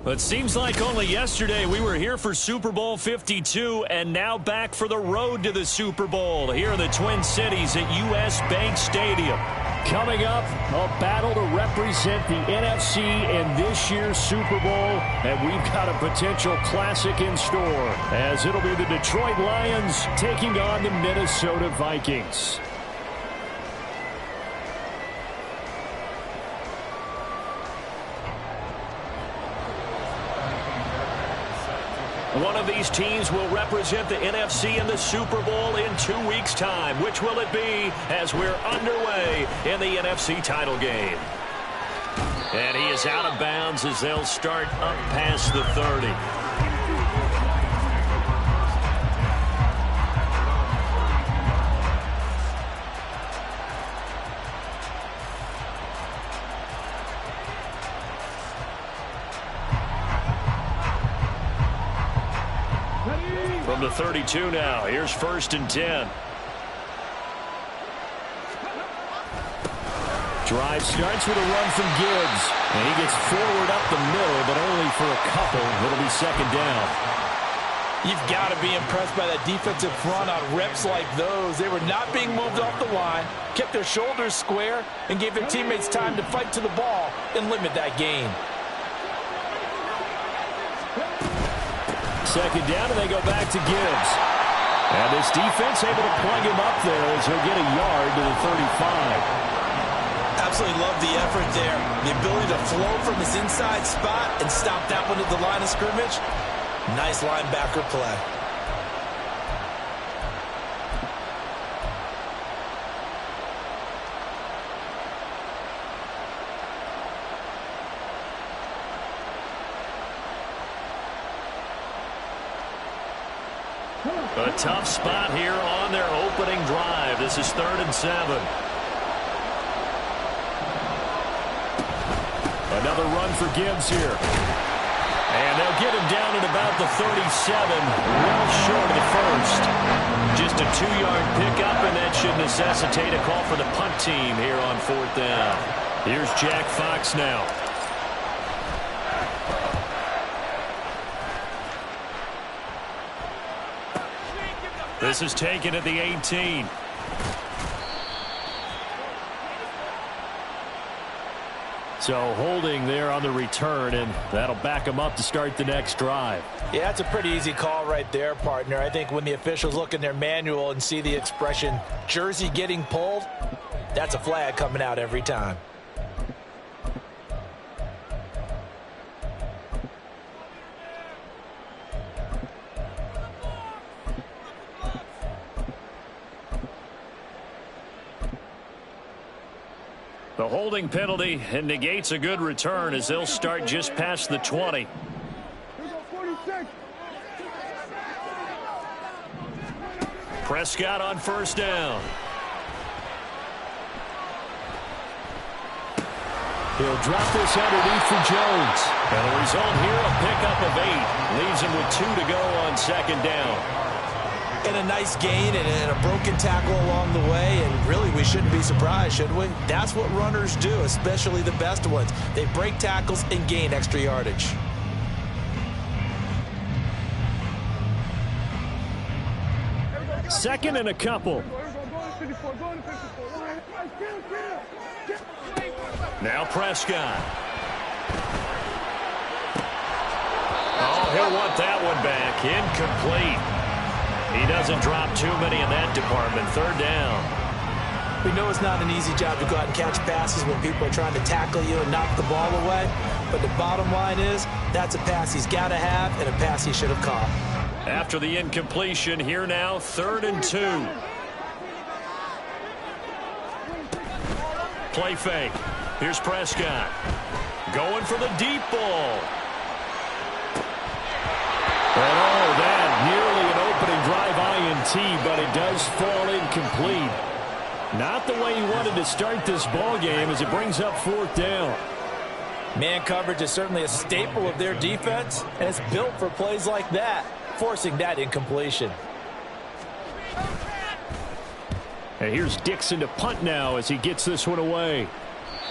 It seems like only yesterday we were here for Super Bowl 52 and now back for the road to the Super Bowl here in the Twin Cities at U.S. Bank Stadium. Coming up, a battle to represent the NFC in this year's Super Bowl, and we've got a potential classic in store as it'll be the Detroit Lions taking on the Minnesota Vikings. One of these teams will represent the NFC in the Super Bowl in 2 weeks' time. Which will it be as we're underway in the NFC title game? And he is out of bounds as they'll start up past the 30. From the 32 now, here's 1st and 10. Drive starts with a run from Gibbs. And he gets forward up the middle, but only for a couple. It'll be 2nd down. You've got to be impressed by that defensive front on reps like those. They were not being moved off the line, kept their shoulders square, and gave their teammates time to fight to the ball and limit that gain. 2nd down, and they go back to Gibbs. And this defense able to plug him up there as he'll get a yard to the 35. Absolutely love the effort there. The ability to flow from his inside spot and stop that one at the line of scrimmage. Nice linebacker play. A tough spot here on their opening drive. This is 3rd and 7. Another run for Gibbs here. And they'll get him down at about the 37, well short of the 1st. Just a 2-yard pickup, and that should necessitate a call for the punt team here on 4th down. Here's Jack Fox now. This is taken at the 18. So holding there on the return, and that'll back him up to start the next drive. Yeah, that's a pretty easy call right there, partner. I think when the officials look in their manual and see the expression jersey getting pulled, that's a flag coming out every time. The holding penalty and negates a good return as they'll start just past the 20. Prescott on 1st down. He'll drop this underneath for Jones. And the result here, a pickup of 8. Leaves him with 2 to go on 2nd down. And a nice gain and a broken tackle along the way, and really we shouldn't be surprised, should we? That's what runners do, especially the best ones. They break tackles and gain extra yardage. Second and a couple. Now Prescott. Oh, he'll want that one back. Incomplete. He doesn't drop too many in that department. 3rd down. We know it's not an easy job to go out and catch passes when people are trying to tackle you and knock the ball away. But the bottom line is that's a pass he's got to have and a pass he should have caught. After the incompletion, here now, 3rd and 2. Play fake. Here's Prescott. Going for the deep ball. And oh, that nearly an opening drive INT, but it does fall incomplete. Not the way he wanted to start this ball game as it brings up 4th down. Man coverage is certainly a staple of their defense, and it's built for plays like that, forcing that incompletion. And here's Dixon to punt now as he gets this one away.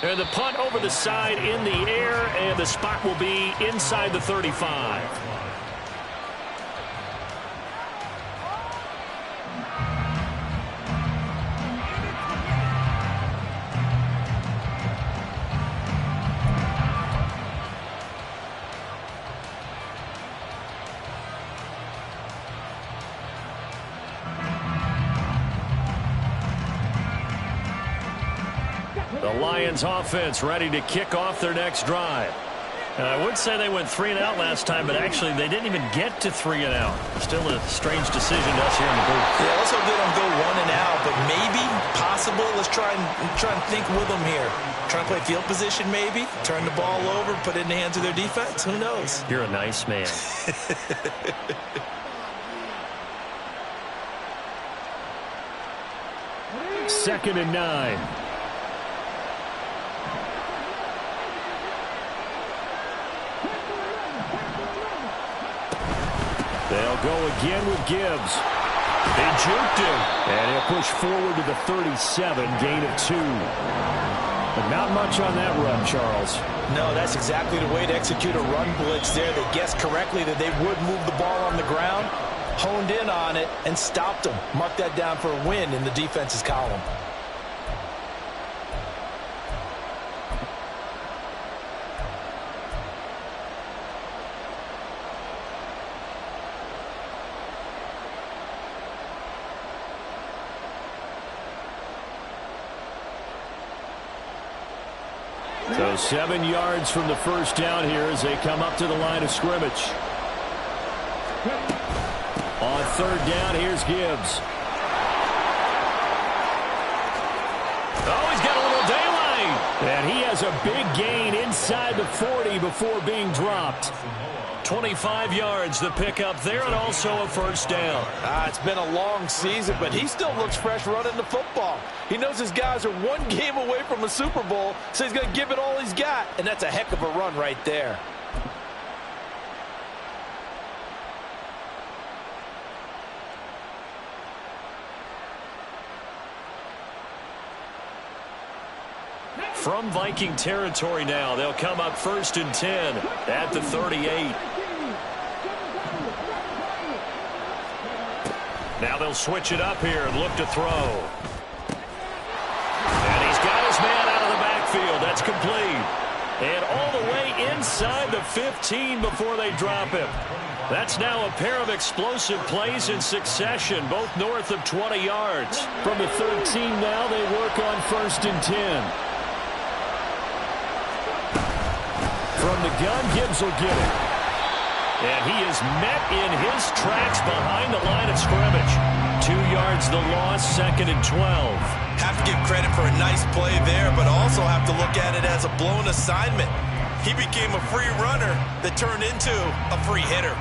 And the punt over the side in the air, and the spot will be inside the 35. The Lions offense ready to kick off their next drive. And I would say they went 3 and out last time, but actually they didn't even get to 3 and out. Still a strange decision to us here in the booth. Yeah, let's hope they don't go 1 and out, but maybe, possible. Let's try and think with them here. Try and play field position maybe, turn the ball over, put it in the hands of their defense. Who knows? You're a nice man. Second and 9. They'll go again with Gibbs. They juked him. And he'll push forward to the 37, gain of 2. But not much on that run, Charles. No, that's exactly the way to execute a run blitz there. They guessed correctly that they would move the ball on the ground, honed in on it, and stopped them. Mark that down for a win in the defense's column. So 7 yards from the first down here as they come up to the line of scrimmage. On third down, here's Gibbs. Oh, he's got a little daylight. And he has a big gain inside the 40 before being dropped. 25 yards the pickup there, and also a first down. It's been a long season, but he still looks fresh running the football. He knows his guys are 1 game away from a Super Bowl, so he's going to give it all he's got, and that's a heck of a run right there. From Viking territory now, they'll come up 1st and 10 at the 38. Now they'll switch it up here and look to throw. And he's got his man out of the backfield. That's complete. And all the way inside the 15 before they drop him. That's now a pair of explosive plays in succession, both north of 20 yards. From the 13 now, they work on 1st and 10. From the gun, Gibbs will get it. And he is met in his tracks behind the line of scrimmage. 2 yards the loss, 2nd and 12. Have to give credit for a nice play there, but also have to look at it as a blown assignment. He became a free runner that turned into a free hitter.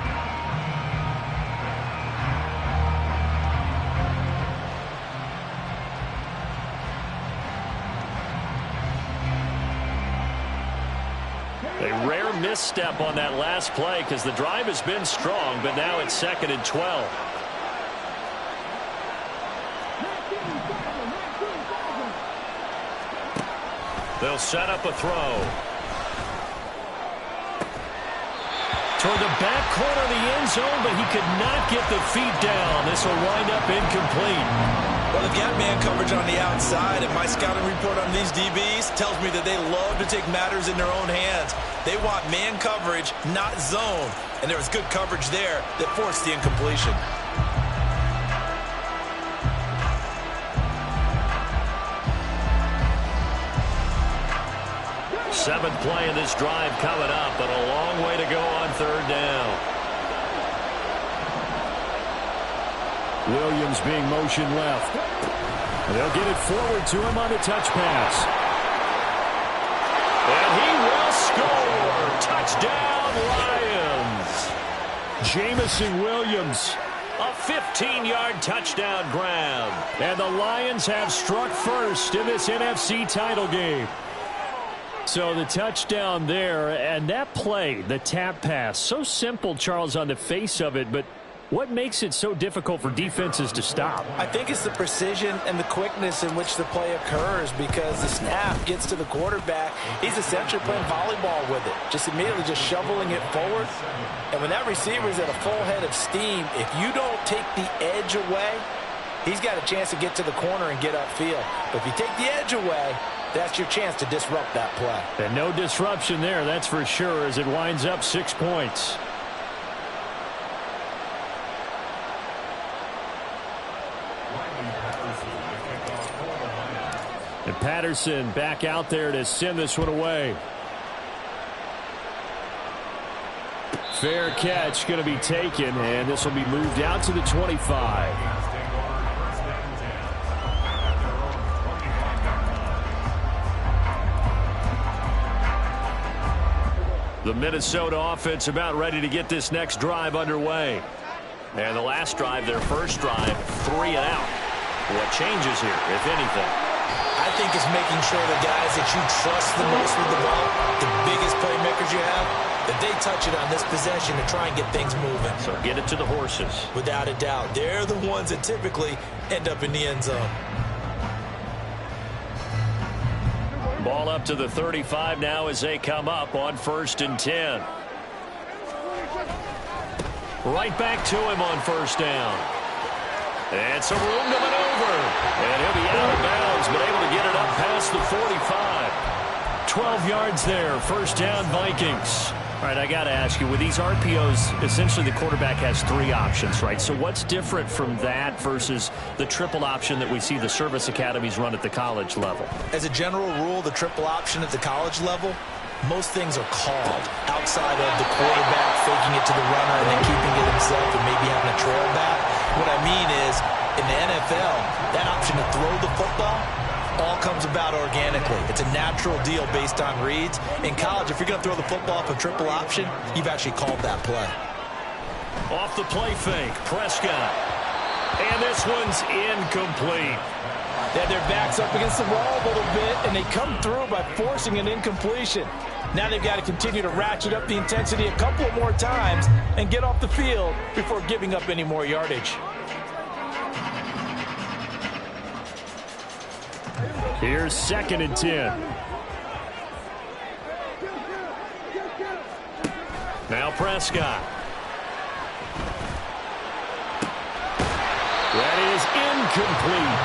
A rare misstep on that last play because the drive has been strong, but now it's 2nd and 12. They'll set up a throw. Toward the back corner of the end zone, but he could not get the feet down. This will wind up incomplete. Well, they've got man coverage on the outside, and my scouting report on these DBs tells me that they love to take matters in their own hands. They want man coverage, not zone. And there was good coverage there that forced the incompletion. Seventh play of this drive coming up, but a long way to go on 3rd down. Williams being motioned left. And they'll get it forward to him on a touch pass. And he will score. Touchdown, Lions. Jamison Williams. A 15-yard touchdown grab. And the Lions have struck first in this NFC title game. So the touchdown there, and that play, the tap pass, so simple, Charles, on the face of it, but What makes it so difficult for defenses to stop? I think it's the precision and the quickness in which the play occurs, because the snap gets to the quarterback. He's essentially playing volleyball with it, just immediately just shoveling it forward. And when that receiver is at a full head of steam, if you don't take the edge away, he's got a chance to get to the corner and get upfield. But if you take the edge away, that's your chance to disrupt that play. And no disruption there, that's for sure, as it winds up 6 points. And Patterson back out there to send this one away. Fair catch going to be taken, and this will be moved out to the 25. The Minnesota offense about ready to get this next drive underway. And the last drive, their first drive, 3 and out. What changes here, if anything? I think it's making sure the guys that you trust the most with the ball, the biggest playmakers you have, that they touch it on this possession to try and get things moving. So get it to the horses. Without a doubt. They're the ones that typically end up in the end zone. Ball up to the 35 now as they come up on 1st and 10. Right back to him on 1st down. And some room to maneuver. And he'll be out of bounds, but able to get it up past the 45. 12 yards there. 1st down, Vikings. All right, I got to ask you, with these RPOs, essentially the quarterback has 3 options, right? So what's different from that versus the triple option that we see the service academies run at the college level? As a general rule, the triple option at the college level, most things are called outside of the quarterback faking it to the runner and then keeping it himself and maybe having a trail back. What I mean is, in the NFL, that option to throw the football all comes about organically. It's a natural deal based on reads. In college, if you're going to throw the football off a triple option, you've actually called that play. Off the play fake, Prescott. And this one's incomplete. They had their backs up against the wall a little bit, and they come through by forcing an incompletion. Now they've got to continue to ratchet up the intensity a couple of more times and get off the field before giving up any more yardage. Here's 2nd and 10. Now Prescott. That is incomplete.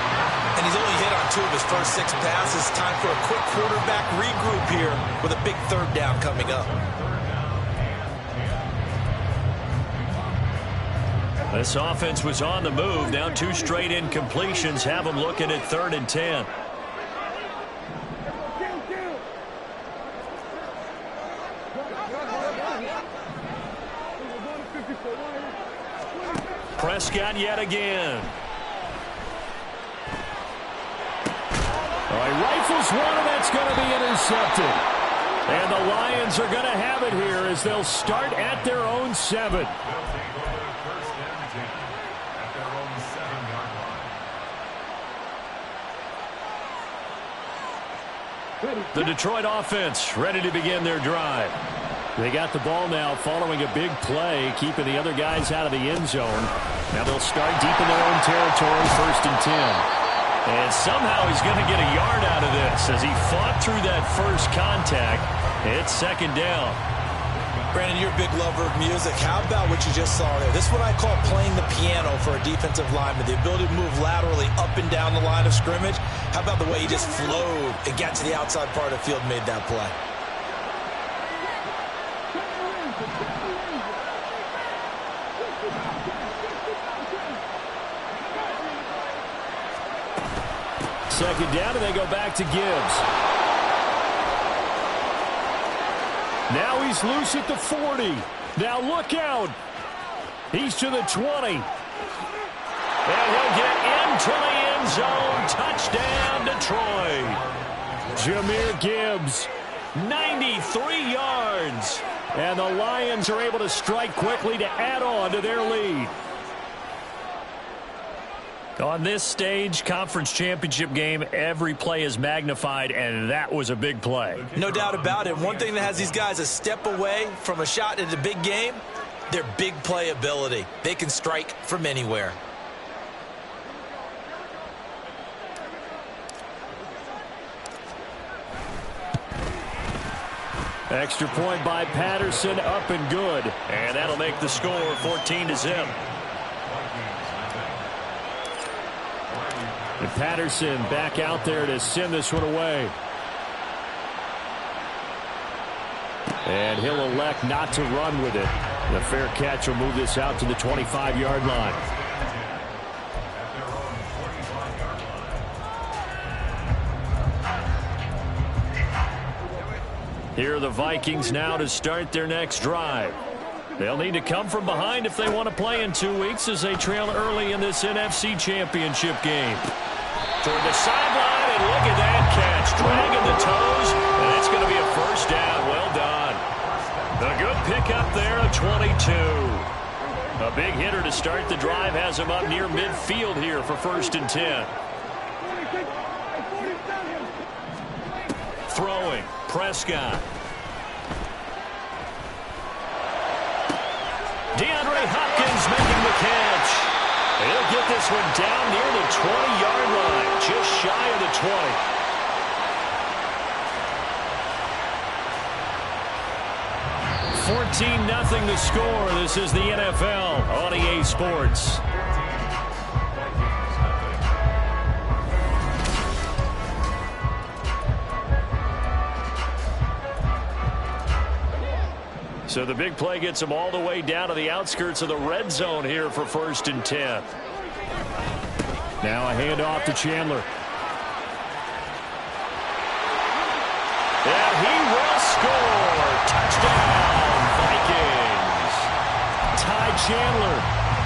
And he's only hit on 2 of his first 6 passes. Time for a quick quarterback regroup here with a big 3rd down coming up. This offense was on the move. Now 2 straight incompletions have them looking at 3rd and 10. Prescott yet again. All right, rifles one, and that's going to be intercepted. And the Lions are going to have it here as they'll start at their own 7. The Detroit offense ready to begin their drive. They got the ball now following a big play, keeping the other guys out of the end zone. Now they'll start deep in their own territory, 1st and 10. And somehow he's going to get a yard out of this as he fought through that first contact. It's 2nd down. Brandon, you're a big lover of music. How about what you just saw there? This is what I call playing the piano for a defensive lineman. The ability to move laterally up and down the line of scrimmage. How about the way he just flowed and got to the outside part of the field and made that play? Second down, and they go back to Gibbs. Now he's loose at the 40. Now look out. He's to the 20. And he'll get into the end zone. Touchdown, Detroit. Jahmyr Gibbs, 93 yards. And the Lions are able to strike quickly to add on to their lead. On this stage, conference championship game, every play is magnified, and that was a big play. No doubt about it. One thing that has these guys a step away from a shot at a big game, Their big play ability. They can strike from anywhere. Extra point by Patterson, up and good. And that'll make the score 14-0. And Patterson back out there to send this one away. And he'll elect not to run with it. The fair catch will move this out to the 25-yard line. Here are the Vikings now to start their next drive. They'll need to come from behind if they want to play in 2 weeks as they trail early in this NFC Championship game. Toward the sideline, and look at that catch. Dragging the toes, and it's going to be a first down. Well done. A good pickup there, a 22. A big hitter to start the drive has him up near midfield here for 1st and 10. Throwing, Prescott. DeAndre Hopkins making the catch. He'll get this one down near the 20-yard line, just shy of the 20. 14-0 the score. This is the NFL on EA Sports. So the big play gets them all the way down to the outskirts of the red zone here for 1st and 10. Now a handoff to Chandler. And he will score. Touchdown, Vikings. Ty Chandler,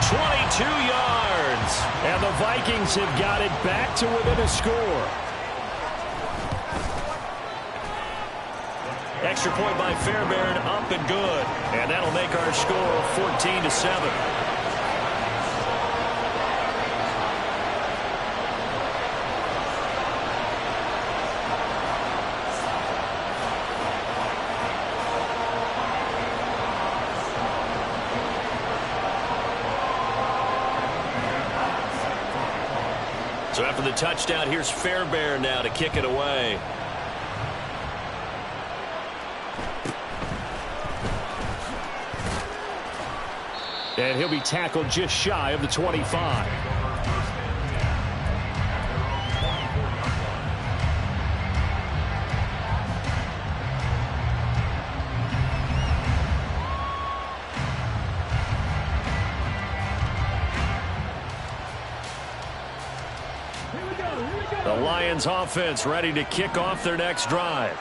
22 yards. And the Vikings have got it back to within a score. Extra point by Fairbairn, up and good. And that'll make our score 14-7. So after the touchdown, here's Fairbairn now to kick it away. And he'll be tackled just shy of the 25. The Lions offense ready to kick off their next drive.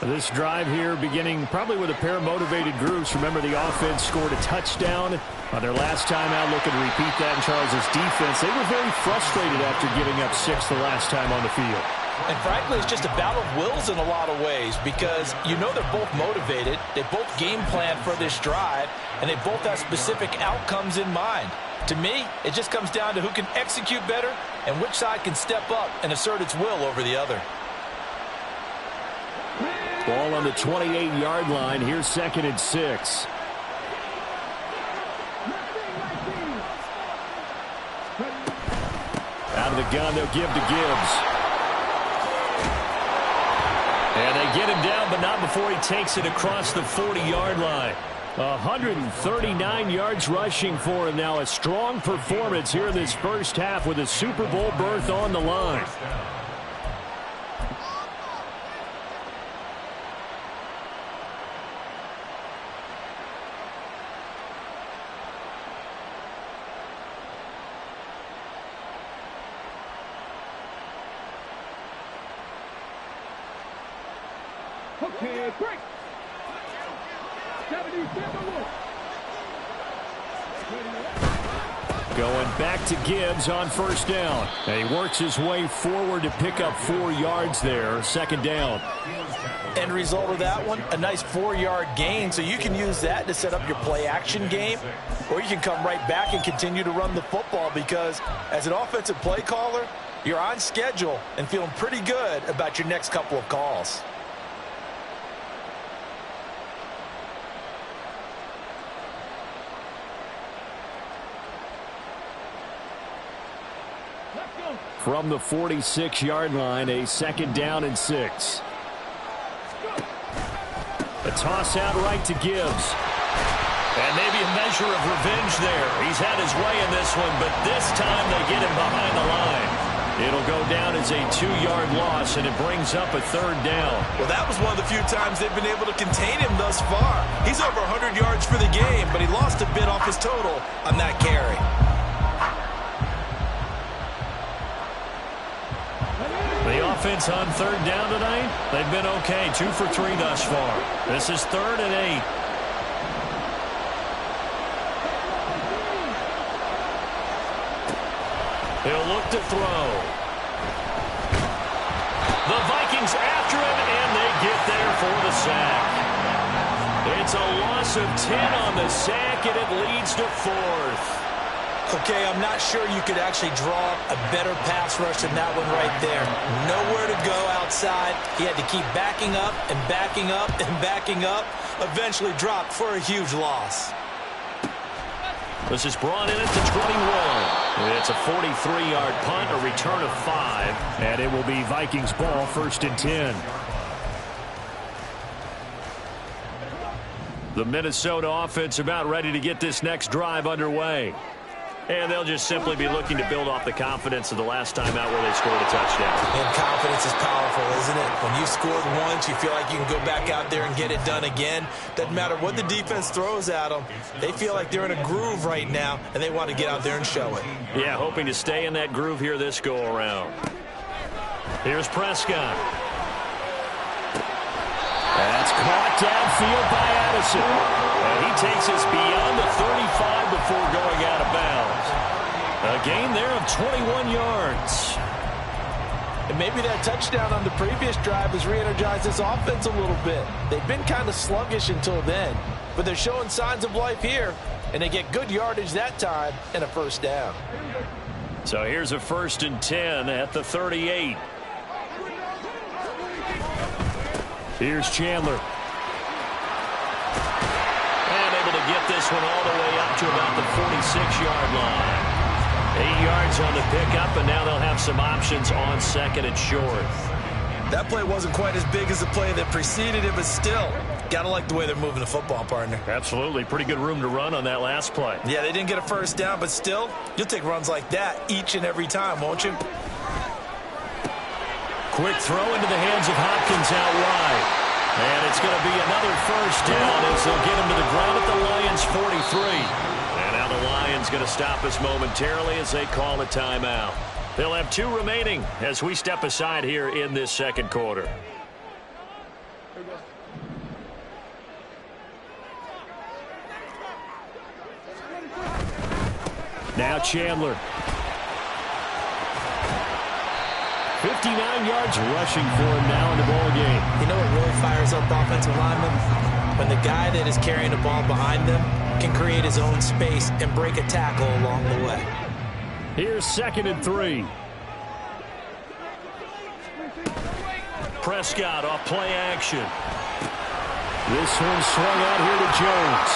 This drive here beginning probably with a pair of motivated groups. Remember, the offense scored a touchdown on their last time out, looking to repeat that in Charles' defense. They were very frustrated after giving up 6 the last time on the field. And frankly, it's just a battle of wills in a lot of ways because you know they're both motivated. They both game plan for this drive, and they both have specific outcomes in mind. To me, it just comes down to who can execute better and which side can step up and assert its will over the other. Ball on the 28-yard line. Here's 2nd and 6. Out of the gun, they'll give to Gibbs. And they get him down, but not before he takes it across the 40-yard line. 139 yards rushing for him now. A strong performance here in this first half with a Super Bowl berth on the line. Okay, break. 77. Going back to Gibbs on 1st down. And he works his way forward to pick up 4 yards there. 2nd down. End result of that one, a nice 4-yard gain. So you can use that to set up your play-action game, or you can come right back and continue to run the football because as an offensive play caller, you're on schedule and feeling pretty good about your next couple of calls. From the 46-yard line, a 2nd down and 6. A toss out right to Gibbs. And maybe a measure of revenge there. He's had his way in this one, but this time they get him behind the line. It'll go down as a 2-yard loss, and it brings up a 3rd down. Well, that was one of the few times they've been able to contain him thus far. He's over 100 yards for the game, but he lost a bit off his total on that carry. The offense on 3rd down tonight, they've been okay. 2 for 3 thus far. This is 3rd and 8. He'll look to throw. The Vikings after him, and they get there for the sack. It's a loss of 10 on the sack, and it leads to 4th. Okay, I'm not sure you could actually draw up a better pass rush than that one right there. Nowhere to go outside. He had to keep backing up and backing up and backing up. Eventually dropped for a huge loss. This is brought in at the 21. It's a 43-yard punt, a return of 5. And it will be Vikings ball, 1st and 10. The Minnesota offense about ready to get this next drive underway. And they'll just simply be looking to build off the confidence of the last time out where they scored a touchdown. And confidence is powerful, isn't it? When you scored once, you feel like you can go back out there and get it done again. Doesn't matter what the defense throws at them. They feel like they're in a groove right now, and they want to get out there and show it. Yeah, hoping to stay in that groove here this go-around. Here's Prescott. That's caught downfield by Addison. And he takes us beyond the 35 before going out of bounds. A gain there of 21 yards. And maybe that touchdown on the previous drive has re-energized this offense a little bit. They've been kind of sluggish until then, but they're showing signs of life here, and they get good yardage that time and a 1st down. So here's a 1st and 10 at the 38. Here's Chandler. And able to get this one all the way up to about the 46-yard line. 8 yards on the pickup, and now they'll have some options on 2nd and short. That play wasn't quite as big as the play that preceded it, but still, got to like the way they're moving the football, partner. Absolutely. Pretty good room to run on that last play. Yeah, they didn't get a 1st down, but still, you'll take runs like that each and every time, won't you? Quick throw into the hands of Hopkins out wide. And it's going to be another 1st down as they'll get him to the ground at the Lions' 43. And now the Lions going to stop us momentarily as they call a timeout. They'll have 2 remaining as we step aside here in this 2nd quarter. Now Chandler. 59 yards rushing for him now in the ball game. You know what really fires up offensive linemen? When the guy that is carrying the ball behind them can create his own space and break a tackle along the way. Here's 2nd and 3. Prescott off play action. This one swung out here to Jones.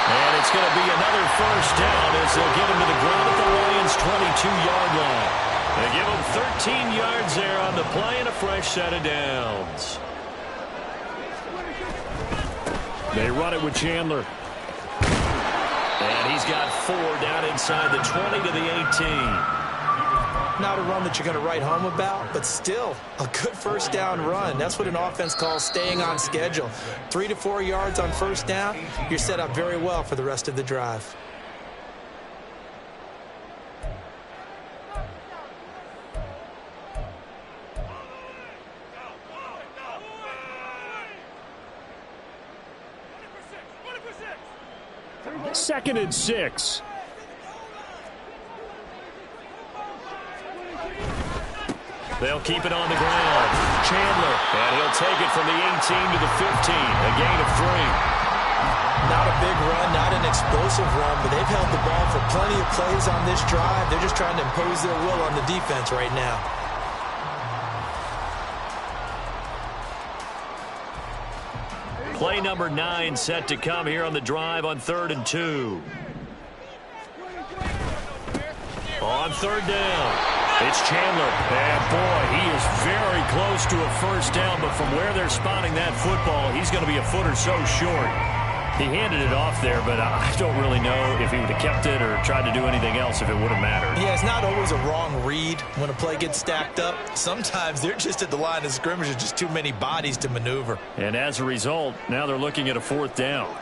And it's going to be another 1st down as they'll get him to the ground at the Lions' 22-yard line. They give him 13 yards there on the play and a fresh set of downs. They run it with Chandler. And he's got 4 down inside the 20 to the 18. Not a run that you're going to write home about, but still a good 1st down run. That's what an offense calls staying on schedule. 3 to 4 yards on 1st down, you're set up very well for the rest of the drive. Second and 6. They'll keep it on the ground. Chandler, and he'll take it from the 18 to the 15, a gain of 3. Not a big run, not an explosive run, but they've held the ball for plenty of plays on this drive. They're just trying to impose their will on the defense right now. Play number 9 set to come here on the drive on 3rd and 2. On third down, it's Chandler. And, boy, he is very close to a first down, but from where they're spotting that football, he's going to be a foot or so short. He handed it off there, but I don't really know if he would have kept it or tried to do anything else if it would have mattered. Yeah, it's not always a wrong read when a play gets stacked up. Sometimes they're just at the line of scrimmage. There's just too many bodies to maneuver. And as a result, now they're looking at a fourth down.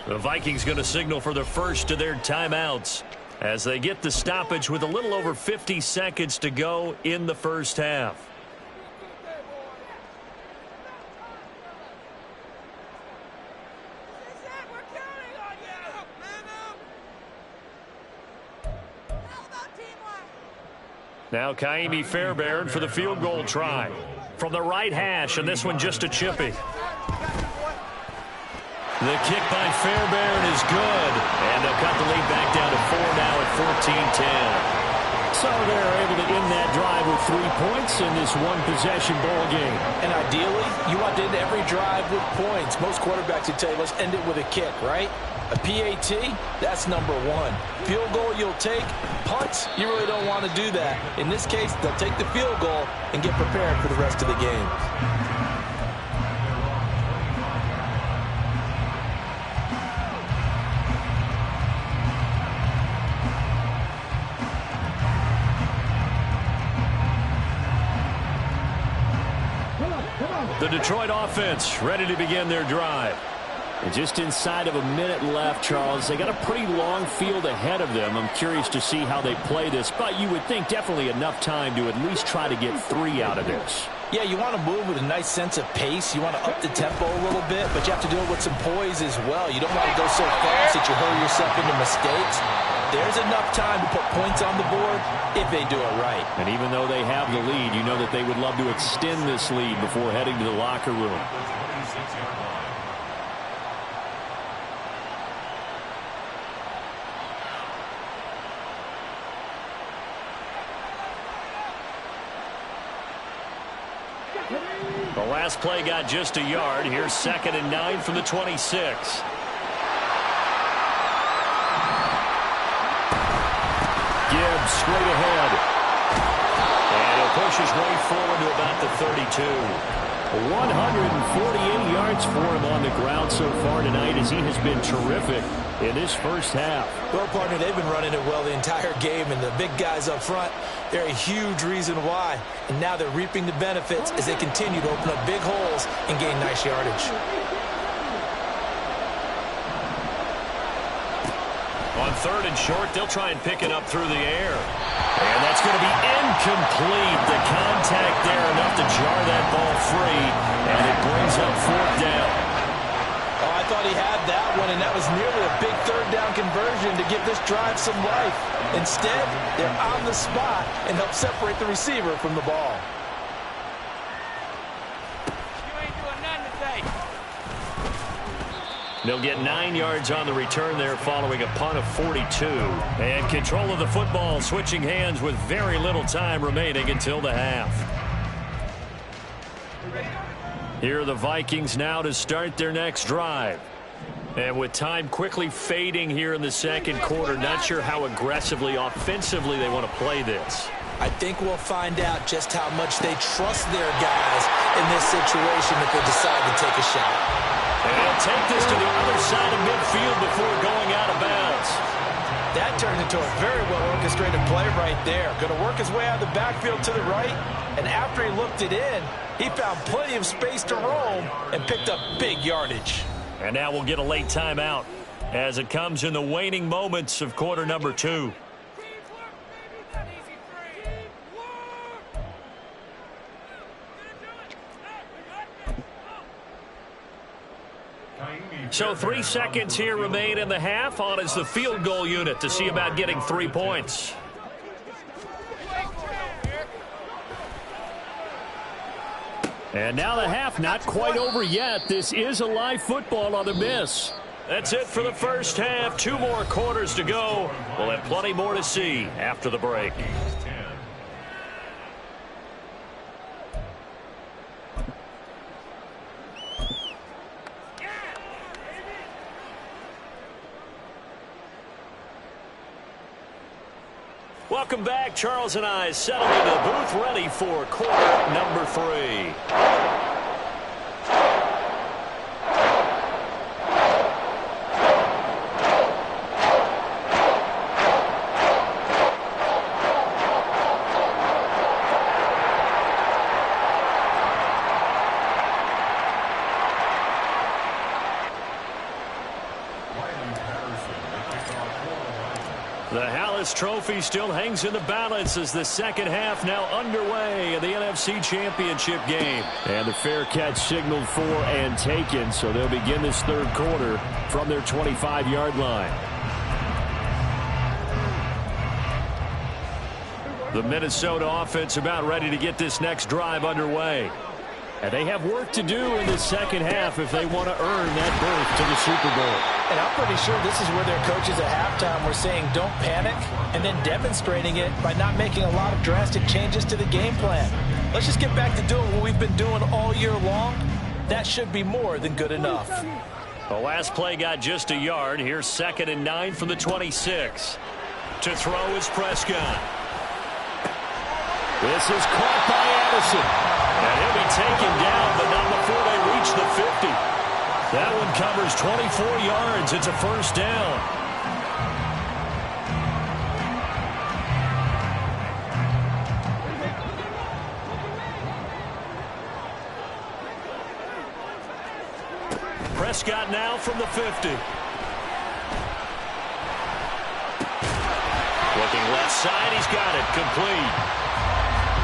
The Vikings going to signal for the first of their timeouts as they get the stoppage with a little over 50 seconds to go in the first half. Now Kaimi Fairbairn for the field goal try. From the right hash, and this one just a chippy. The kick by Fairbairn is good. And they'll cut the lead back down to 4 now at 14-10. So they're able to end that drive with 3 points in this one-possession ball game. And ideally, you want to end every drive with points. Most quarterbacks would tell you, let's end it with a kick, right? A PAT, that's number one. Field goal you'll take. Punts, you really don't want to do that. In this case, they'll take the field goal and get prepared for the rest of the game. The Detroit offense ready to begin their drive. And just inside of a minute left, Charles. They got a pretty long field ahead of them. I'm curious to see how they play this, but you would think definitely enough time to at least try to get 3 out of this. Yeah, you want to move with a nice sense of pace. You want to up the tempo a little bit, but you have to do it with some poise as well. You don't want to go so fast that you hurry yourself into mistakes. There's enough time to put points on the board if they do it right. And even though they have the lead, you know that they would love to extend this lead before heading to the locker room. The last play got just a yard. Here's 2nd and 9 from the 26. Gibbs straight ahead. And he'll push his way forward to about the 32. 148 yards for him on the ground so far tonight as he has been terrific in this first half. Well, partner, they've been running it well the entire game, and the big guys up front, they're a huge reason why. And now they're reaping the benefits as they continue to open up big holes and gain nice yardage. On 3rd and short, they'll try and pick it up through the air. And that's going to be incomplete. The contact there enough to jar that ball free, and it brings up 4th down. Oh, I thought he had that one, and that was nearly a big 3rd down conversion to give this drive some life. Instead, they're on the spot and help separate the receiver from the ball. They'll get 9 yards on the return there following a punt of 42. And control of the football, switching hands with very little time remaining until the half. Here are the Vikings now to start their next drive. And with time quickly fading here in the second quarter, not sure how aggressively, offensively they want to play this. I think we'll find out just how much they trust their guys in this situation if they decide to take a shot. And he'll take this to the other side of midfield before going out of bounds. That turned into a very well-orchestrated play right there. Going to work his way out of the backfield to the right, and after he looked it in, he found plenty of space to roam and picked up big yardage. And now we'll get a late timeout as it comes in the waning moments of quarter number 2. So 3 seconds here remain in the half. On is the field goal unit to see about getting 3 points. And now the half not quite over yet. This is a live football on the miss. That's it for the first half. 2 more quarters to go. We'll have plenty more to see after the break. Welcome back. Charles and I settled into the booth ready for quarter number 3. The Hallis Trophy still hangs in the balance as the second half now underway in the NFC Championship game. And the fair catch signaled for and taken, so they'll begin this third quarter from their 25-yard line. The Minnesota offense about ready to get this next drive underway. And they have work to do in the second half if they want to earn that berth to the Super Bowl. And I'm pretty sure this is where their coaches at halftime were saying don't panic, and then demonstrating it by not making a lot of drastic changes to the game plan. Let's just get back to doing what we've been doing all year long. That should be more than good enough. The last play got just a yard. Here's 2nd and 9 from the 26. To throw is Prescott. This is caught by Addison. And he'll be taken down, but not before they reach the 50. That one covers 24 yards. It's a first down. Prescott now from the 50. Looking left side, he's got it. Complete.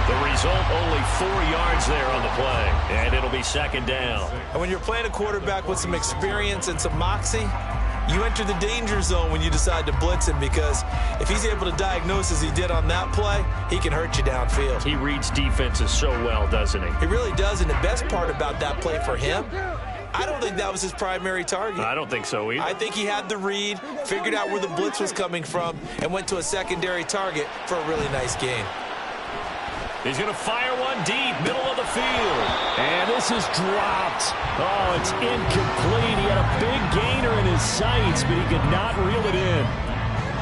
The result, only 4 yards there on the play, and it'll be 2nd down. And when you're playing a quarterback with some experience and some moxie, you enter the danger zone when you decide to blitz him, because if he's able to diagnose as he did on that play, he can hurt you downfield. He reads defenses so well, doesn't he? He really does, and the best part about that play for him, I don't think that was his primary target. I don't think so either. I think he had the read, figured out where the blitz was coming from, and went to a secondary target for a really nice gain. He's going to fire one deep, middle of the field. And this is dropped. Oh, it's incomplete. He had a big gainer in his sights, but he could not reel it in.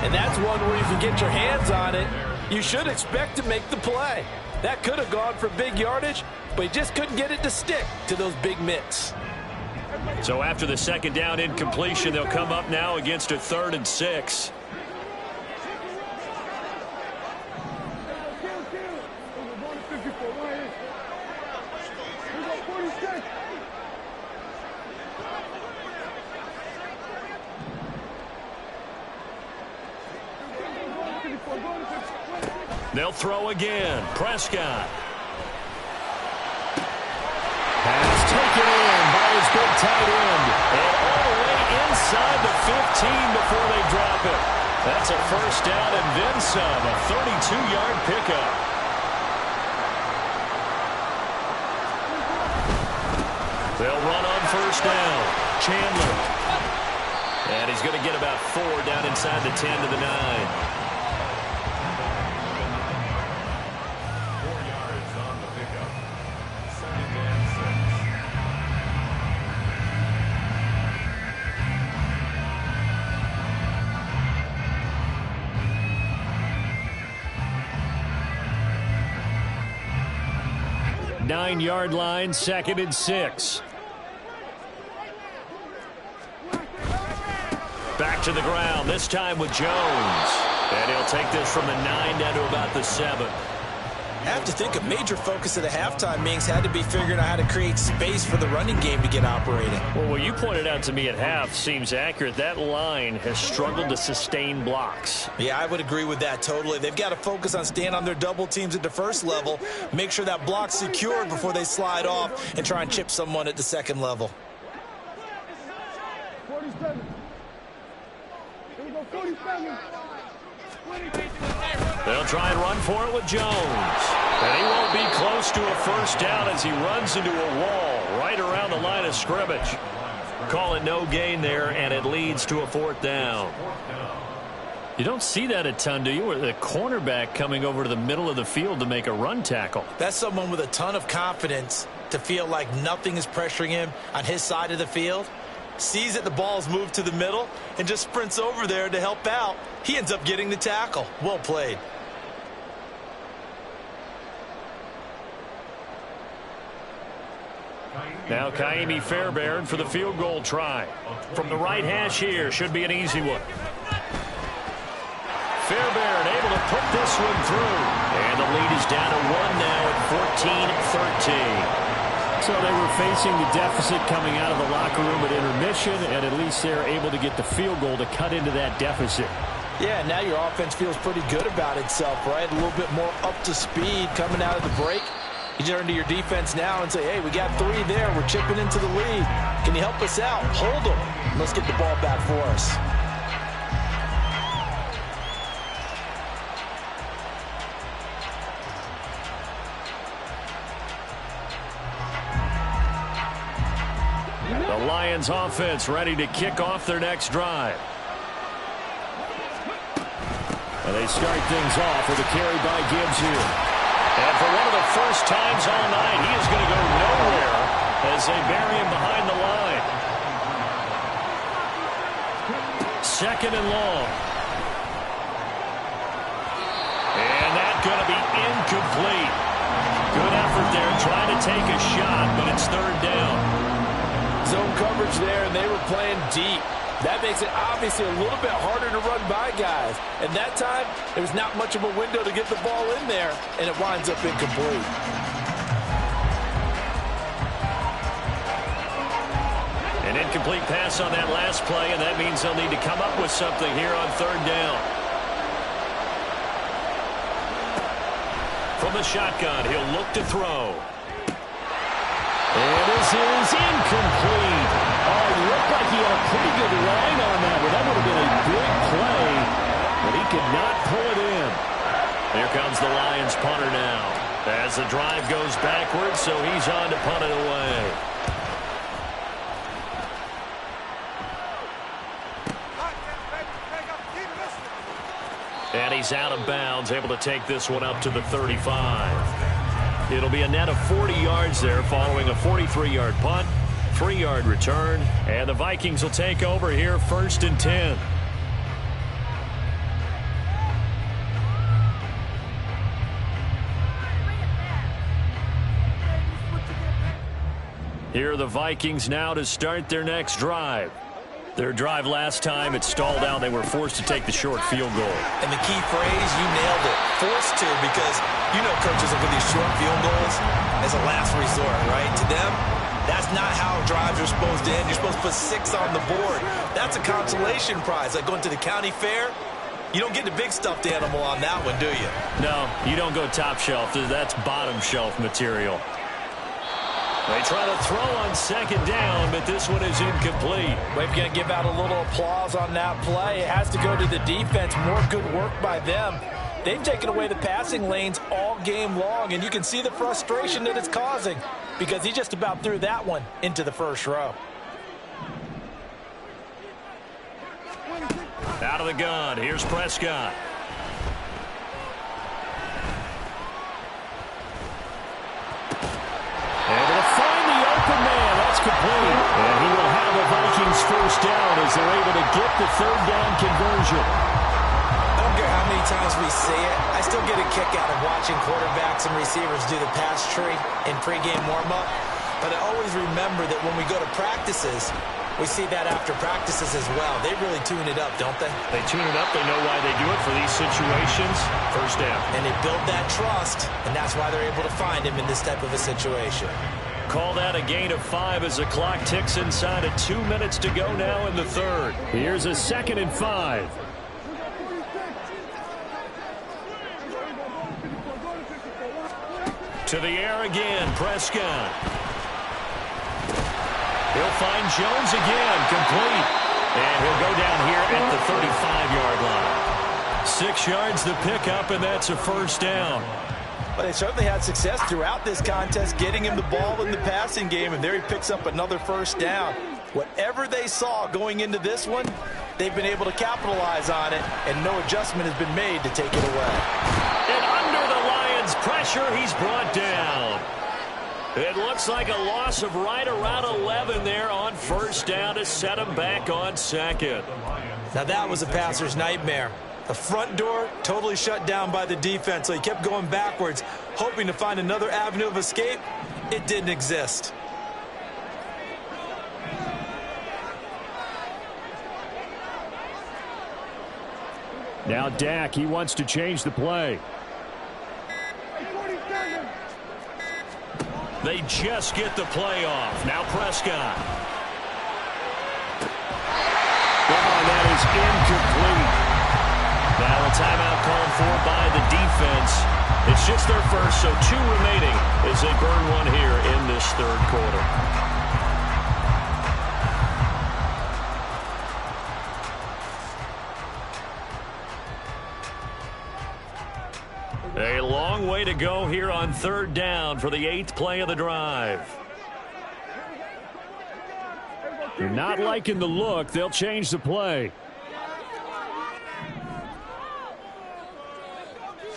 And that's one where you can get your hands on it. You should expect to make the play. That could have gone for big yardage, but he just couldn't get it to stick to those big mitts. So after the 2nd down incompletion, they'll come up now against a 3rd and 6. They'll throw again. Prescott. Pass taken in by his big tight end. And all the way inside the 15 before they drop it. That's a first down and then some. A 32-yard pickup. They'll run on first down. Chandler. And he's going to get about 4 down inside the 10 to the 9. 9-yard line, 2nd and 6. Back to the ground, this time with Jones. And he'll take this from the 9 down to about the 7. I have to think a major focus of the halftime meetings had to be figuring out how to create space for the running game to get operating. Well, what you pointed out to me at half seems accurate. That line has struggled to sustain blocks. Yeah, I would agree with that totally. They've got to focus on staying on their double teams at the first level, make sure that block's secured before they slide off and try and chip someone at the second level. 47. Here we go, 47. 20. They'll try and run for it with Jones. And he won't be close to a first down as he runs into a wall right around the line of scrimmage. Call it no gain there, and it leads to a fourth down. You don't see that a ton, do you? With a cornerback coming over to the middle of the field to make a run tackle. That's someone with a ton of confidence to feel like nothing is pressuring him on his side of the field. Sees that the ball's moved to the middle and just sprints over there to help out. He ends up getting the tackle. Well played. Now Kaimi Fairbairn for the field goal try. From the right hash here, should be an easy one. Fairbairn able to put this one through. And the lead is down to 1 now at 14-13. So they were facing the deficit coming out of the locker room at intermission, and at least they're able to get the field goal to cut into that deficit. Yeah, now your offense feels pretty good about itself, right? A little bit more up to speed coming out of the break. You turn to your defense now and say, hey, we got 3 there. We're chipping into the lead. Can you help us out? Hold them. Let's get the ball back for us. The Lions offense ready to kick off their next drive. And they start things off with a carry by Gibbs here. And for one of the first times all night, he is going to go nowhere as they bury him behind the line. 2nd and long. And that's going to be incomplete. Good effort there trying to take a shot, but it's 3rd down. Zone coverage there, and they were playing deep. That makes it obviously a little bit harder to run by guys. And that time, there was not much of a window to get the ball in there, and it winds up incomplete. An incomplete pass on that last play, and that means they'll need to come up with something here on 3rd down. From the shotgun, he'll look to throw. And this is incomplete. Oh, it looked like he had a pretty good line on that one. That would have been a big play, but he could not pull it in. Here comes the Lions punter now. As the drive goes backwards, so he's on to punt it away. And he's out of bounds, able to take this one up to the 35. It'll be a net of 40 yards there following a 43-yard punt, 3-yard return, and the Vikings will take over here 1st and 10. Here are the Vikings now to start their next drive. Their drive last time, it stalled out. They were forced to take the short field goal. And the key phrase, you nailed it. Forced to, because you know coaches look at these short field goals as a last resort, right? To them, that's not how drives are supposed to end. You're supposed to put 6 on the board. That's a consolation prize. Like going to the county fair, you don't get the big stuffed animal on that one, do you? No, you don't go top shelf. That's bottom shelf material. They try to throw on 2nd down, but this one is incomplete. We're going to give out a little applause on that play. It has to go to the defense. More good work by them. They've taken away the passing lanes all game long, and you can see the frustration that it's causing because he just about threw that one into the 1st row. Out of the gun, here's Prescott. Able to find the open man. That's complete. And he will have a Vikings 1st down as they're able to get the 3rd down conversion. I don't care how many times we say it, I still get a kick out of watching quarterbacks and receivers do the pass tree in pregame warm-up. But I always remember that when we go to practices, we see that after practices as well. They really tune it up, don't they? They tune it up. They know why they do it for these situations. 1st down. And they build that trust, and that's why they're able to find him in this type of a situation. Call that a gain of 5 as the clock ticks inside of 2 minutes to go now in the 3rd. Here's a 2nd and 5. To the air again, Prescott. He'll find Jones again, complete. And he'll go down here at the 35-yard line. 6 yards to pick up, and that's a first down. But they certainly had success throughout this contest, getting him the ball in the passing game, and there he picks up another first down. Whatever they saw going into this one, they've been able to capitalize on it, and no adjustment has been made to take it away. And under the Lions' pressure, he's brought down. It looks like a loss of right around 11 there on first down to set him back on second. Now that was a passer's nightmare. The front door totally shut down by the defense, so he kept going backwards, hoping to find another avenue of escape. It didn't exist. Now Dak, he wants to change the play. They just get the play off. Now Prescott. Oh, that is incomplete. Now a timeout called for by the defense. It's just their first, so 2 remaining as they burn one here in this third quarter. A long way to go here on third down for the 8th play of the drive. You're not liking the look. They'll change the play.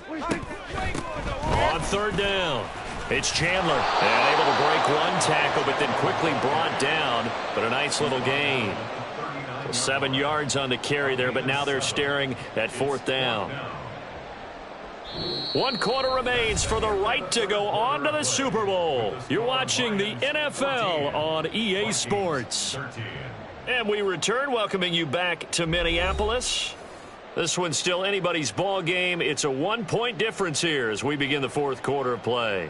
On third down, it's Chandler. And able to break one tackle, but then quickly brought down. But a nice little gain. 7 yards on the carry there, but now they're staring at 4th down. 1 quarter remains for the right to go on to the Super Bowl. You're watching the NFL on EA Sports. And we return, welcoming you back to Minneapolis. This one's still anybody's ball game. It's a 1-point difference here as we begin the 4th quarter of play.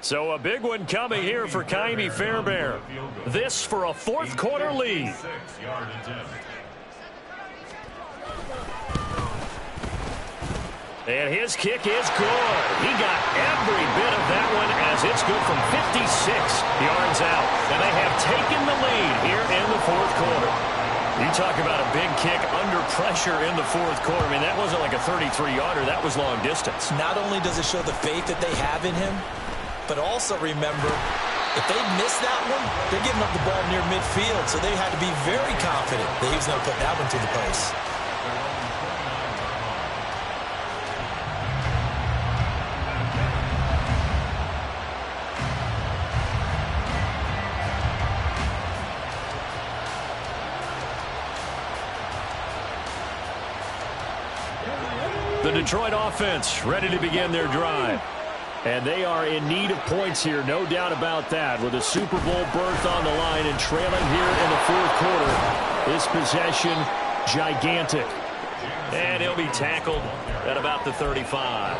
So a big one coming here for Kymie Fairbairn. This for a 4th quarter lead. And his kick is good. He got every bit of that one as it's good from 56 yards out. And they have taken the lead here in the 4th quarter. You talk about a big kick under pressure in the 4th quarter. I mean, that wasn't like a 33-yarder. That was long distance. Not only does it show the faith that they have in him, but also remember, if they miss that one, they're giving up the ball near midfield. So they had to be very confident that he was going to put that one through the post. The Detroit offense ready to begin their drive. And they are in need of points here, no doubt about that. With a Super Bowl berth on the line and trailing here in the 4th quarter. This possession, gigantic. And he'll be tackled at about the 35.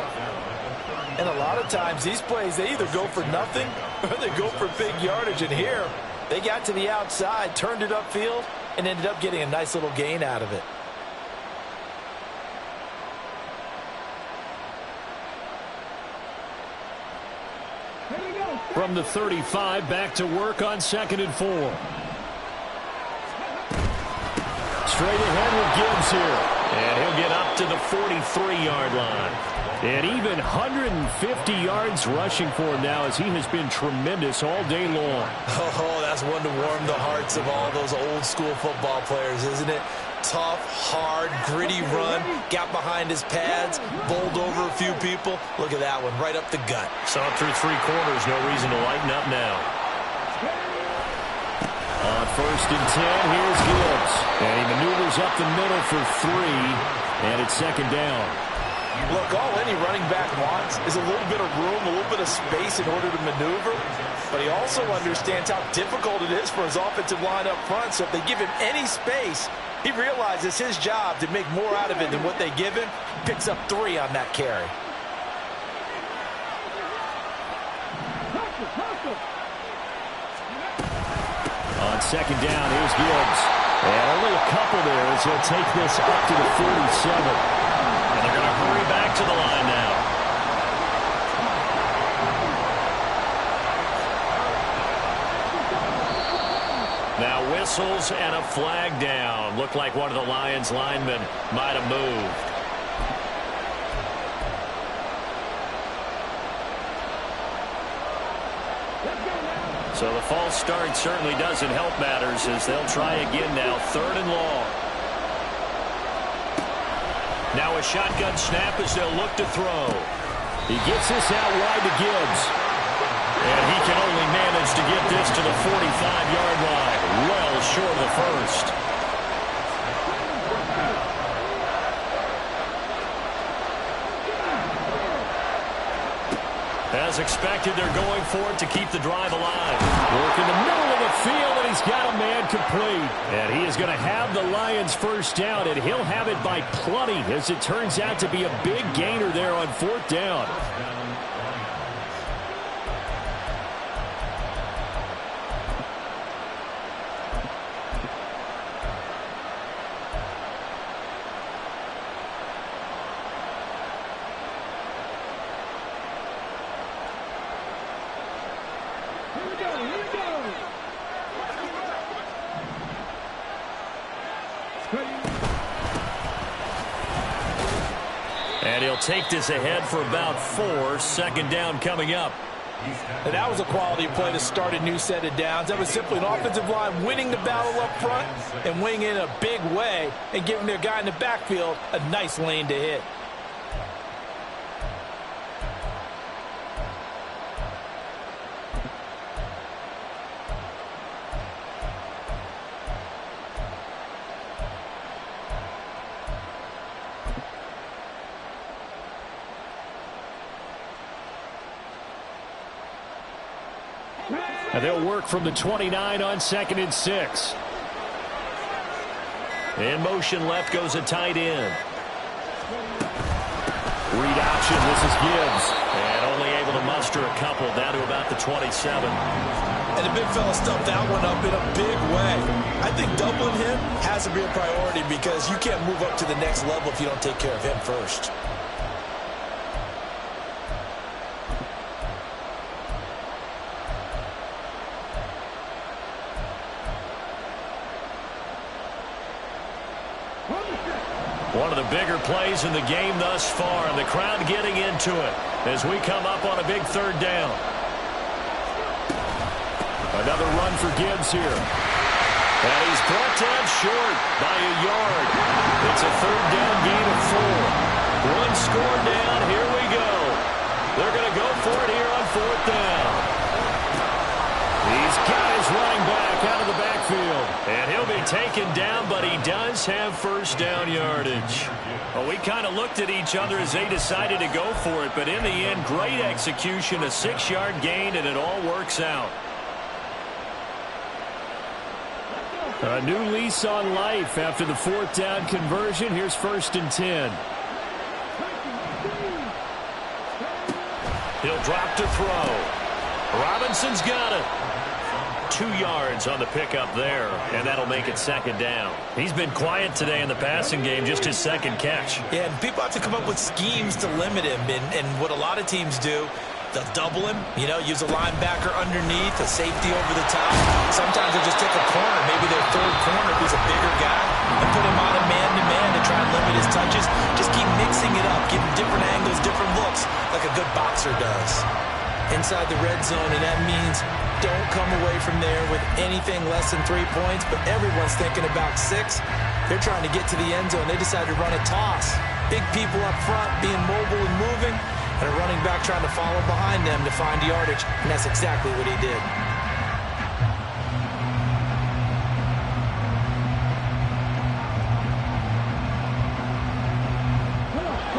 And a lot of times these plays, they either go for nothing or they go for big yardage. And here, they got to the outside, turned it upfield, and ended up getting a nice little gain out of it. From the 35, back to work on 2nd and 4. Straight ahead with Gibbs here. And he'll get up to the 43-yard line. And even 150 yards rushing for him now as he has been tremendous all day long. Oh, that's one to warm the hearts of all those old-school football players, isn't it? Tough, hard, gritty run, got behind his pads, bowled over a few people. Look at that one, right up the gut. Saw it through 3 quarters, no reason to lighten up now. On 1st and 10, here's Gibbs. And he maneuvers up the middle for 3, and it's 2nd down. Look, all any running back wants is a little bit of room, a little bit of space in order to maneuver. But he also understands how difficult it is for his offensive line up front. So if they give him any space, he realizes his job to make more out of it than what they give him. Picks up 3 on that carry. On 2nd down, here's Gibbs. And only a couple there as he'll take this up to the 47. And they're going to hurry back whistles and a flag down. Looked like one of the Lions linemen might have moved. So the false start certainly doesn't help matters as they'll try again now. 3rd and long. Now a shotgun snap as they'll look to throw. He gets this out wide to Gibbs. And he can only manage to get this to the 45-yard line. Well short of the first. As expected, they're going for it to keep the drive alive. Work in the middle of the field, and he's got a man complete. And he is going to have the Lions first down, and he'll have it by plenty, as it turns out to be a big gainer there on 4th down. And he'll take this ahead for about 4. 2nd down coming up. And that was a quality play to start a new set of downs. That was simply an offensive line winning the battle up front and winning it in a big way and giving their guy in the backfield a nice lane to hit. And they'll work from the 29 on 2nd and 6. In motion left goes a tight end. Read option, this is Gibbs. And only able to muster a couple down to about the 27. And the big fella stuffed that one up in a big way. I think doubling him has to be a priority because you can't move up to the next level if you don't take care of him first. One of the bigger plays in the game thus far, and the crowd getting into it as we come up on a big 3rd down. Another run for Gibbs here. And he's brought down short by a yard. It's a 3rd down gain of 4. 1 score down. Here we go. They're going to go for it here on 4th down. He's got his running back out of the backfield. And he'll be taken down, but he does have 1st down yardage. Well, we kind of looked at each other as they decided to go for it, but in the end, great execution, a 6-yard gain, and it all works out. A new lease on life after the 4th down conversion. Here's 1st and 10. He'll drop to throw. Robinson's got it. 2 yards on the pickup there, and that'll make it 2nd down. He's been quiet today in the passing game, just his 2nd catch. Yeah, and people have to come up with schemes to limit him, and what a lot of teams do, they'll double him, use a linebacker underneath, a safety over the top. Sometimes they'll just take a corner, maybe their 3rd corner who's a bigger guy, and put him on a man-to-man to try and limit his touches. Just keep mixing it up, give him different angles, different looks, like a good boxer does. Inside the red zone, and that means don't come away from there with anything less than 3 points, but everyone's thinking about 6. They're trying to get to the end zone. They decide to run a toss. Big people up front being mobile and moving, and a running back trying to follow behind them to find yardage, and that's exactly what he did.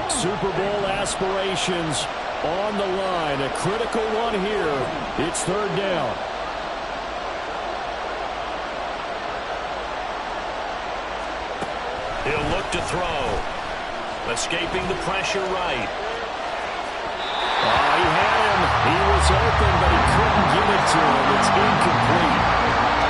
Super Bowl aspirations on the line. A critical one here. It's 3rd down. He'll look to throw. Escaping the pressure right. Oh, he had him. He was open, but he couldn't get it to him. It's incomplete.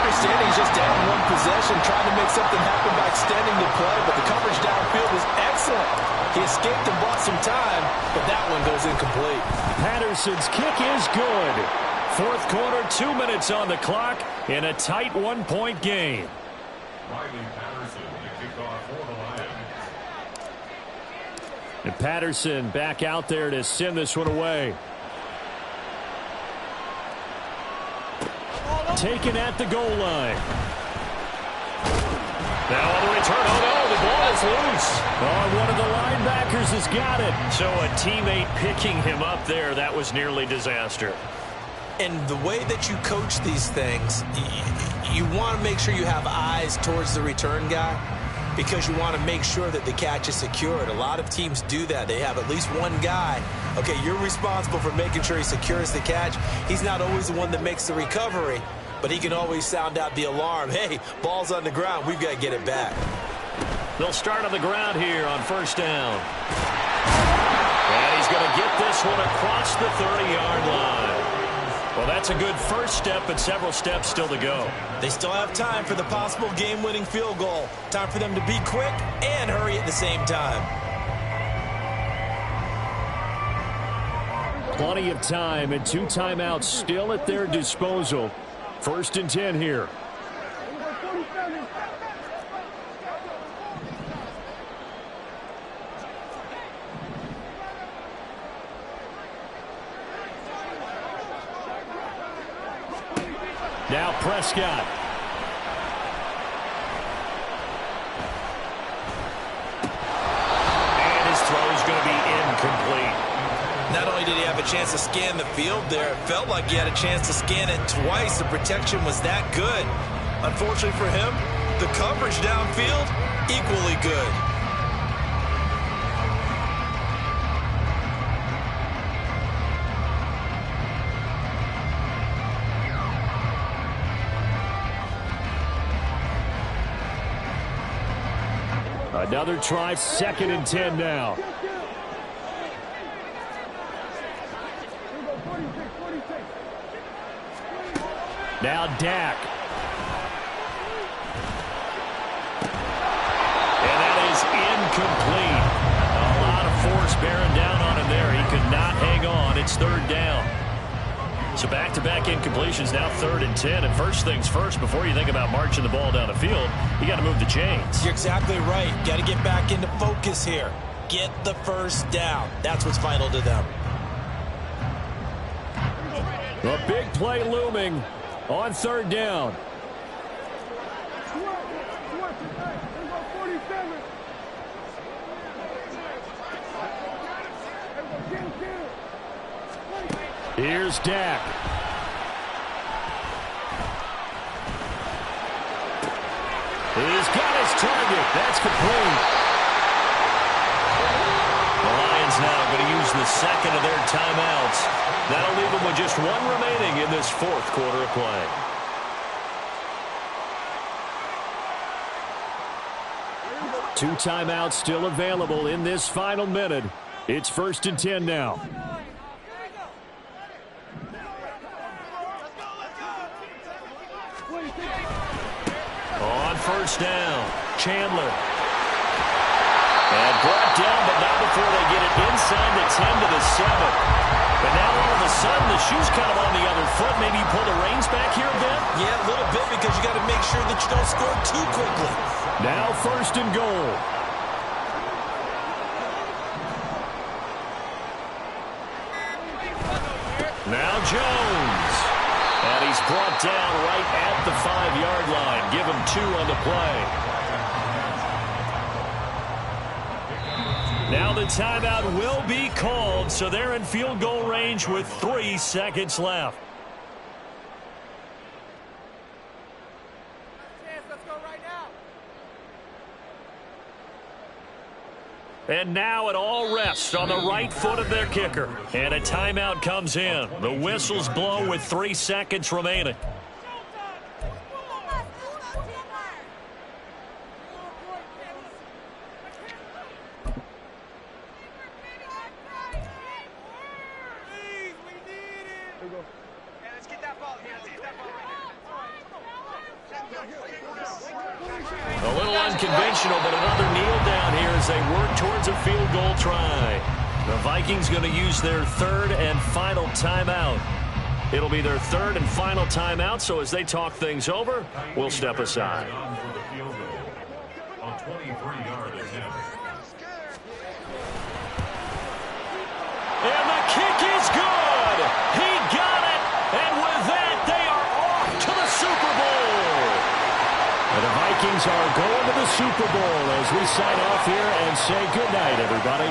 Understanding he's just down 1 possession, trying to make something happen by extending the play, but the coverage downfield was excellent. He escaped and bought some time, but that one goes incomplete. Patterson's kick is good. Fourth quarter, 2 minutes on the clock in a tight one-point game. And Patterson back out there to send this one away. Taken at the goal line. Now on the return. Oh, no, the ball is loose. Oh, one of the linebackers has got it. So a teammate picking him up there, that was nearly disaster. And the way that you coach these things, you want to make sure you have eyes towards the return guy because you want to make sure that the catch is secured. A lot of teams do that. They have at least one guy. Okay, you're responsible for making sure he secures the catch. He's not always the one that makes the recovery, but he can always sound out the alarm. Hey, ball's on the ground. We've got to get it back. They'll start on the ground here on first down. And he's going to get this one across the 30-yard line. Well, that's a good first step, but several steps still to go. They still have time for the possible game-winning field goal. Time for them to be quick and hurry at the same time. Plenty of time and 2 timeouts still at their disposal. First and 10 here. Now Prescott. And his throw is going to be incomplete. Not only did he have a chance to scan the field there, it felt like he had a chance to scan it twice. The protection was that good. Unfortunately for him, the coverage downfield, equally good. Another try, 2nd and 10 now. Now Dak. And that is incomplete. A lot of force bearing down on him there. He could not hang on. It's 3rd down. So back-to-back incompletions, now 3rd and 10. And first things first, before you think about marching the ball down the field, you got to move the chains. You're exactly right. Got to get back into focus here. Get the first down. That's what's vital to them. A big play looming on 3rd down. Here's Dak. He's got his target. That's complete. The Lions now going to use the second of their timeouts. That'll leave them with just 1 remaining in this 4th quarter of play. Two timeouts still available in this final minute. It's 1st and 10 now. On first down, Chandler. And brought down, but not before they get it inside the 10 to the 7. But now all of a sudden, the shoe's kind of on the other foot. Maybe you pull the reins back here a bit? Yeah, a little bit because you got to make sure that you don't score too quickly. Now 1st and goal. Now Jones. And he's brought down right at the 5-yard line. Give him 2 on the play. Now the timeout will be called, so they're in field goal range with 3 seconds left. And now it all rests on the right foot of their kicker. And a timeout comes in. The whistles blow with 3 seconds remaining. A little unconventional, but another kneel down here as they work towards a field goal try. The Vikings going to use their 3rd and final timeout. It'll be their third and final timeout, so as they talk things over, we'll step aside. And the kick is good. He got it. And with that, they are off to the Super Bowl. And the Vikings are going to the Super Bowl as we sign off here and say goodnight, everybody.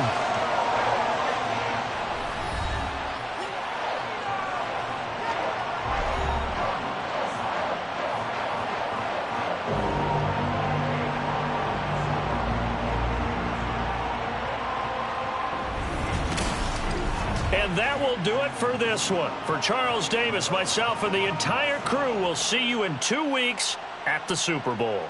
And that will do it for this one. For Charles Davis, myself, and the entire crew, we'll see you in 2 weeks at the Super Bowl.